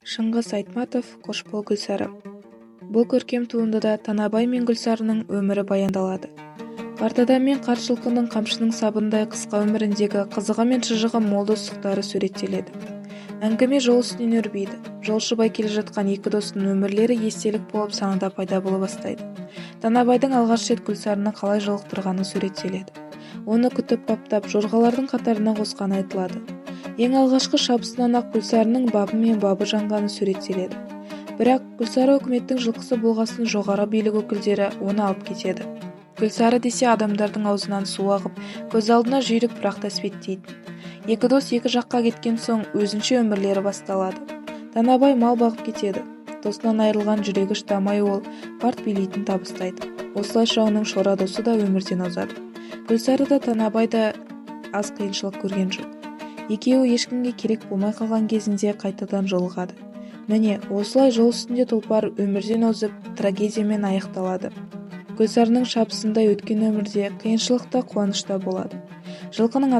Шыңғыс Айтматов, Қошбол Гүлсары. Бұл көркем туындыда Танабай мен Гүлсарының өмірі баяндалады. Қарт адам мен қарт жылқының қамшының сабындай қысқа өміріндегі қызығы мен шыжығы мол достықтары суреттеледі. Әңгіме жол үстінен өрбиді. Жолшыбай келе жатқан екі достың өмірлері естелік болып санада пайда бола бастайды. Танабайдың алғаш рет Гүлсарыны қалай жолықтырғаны суреттеледі. Оны күтіп баптап жорғалардың қатарына қосқаны айтылады. Ең алғашқы шабысынан-ақ Гүлсарының бабы мен бабы жанғаны суреттеледі. Бірақ Гүлсары үкіметтің жылқысы болғасын жоғары билік өкілдері оны алып кетеді. Гүлсары десе адамдардың аузынан су ағып, көз алдына жүйрік пырақ әспеттейді. Екі дос екі жаққа кеткен соң өзінше өмірлері басталады. Танабай мал бағып кетеді. Досынан айырылған жүрегі шыдамай ол парт билейтін табыстайды. Осылайша оның шора досы да өмірден озады. Гүлсары да Танабай да аз қиыншылық көрген жоқ. Екеуі ешкімге керек болмай қалған кезінде қайтадан жолығады. Міне, осылай жол үстінде тұлпар өмірден озып, трагедиямен аяқталады. Гүлсарының шабысындай өткен өмірде қиыншылықта, қуанышта болады. Жылқының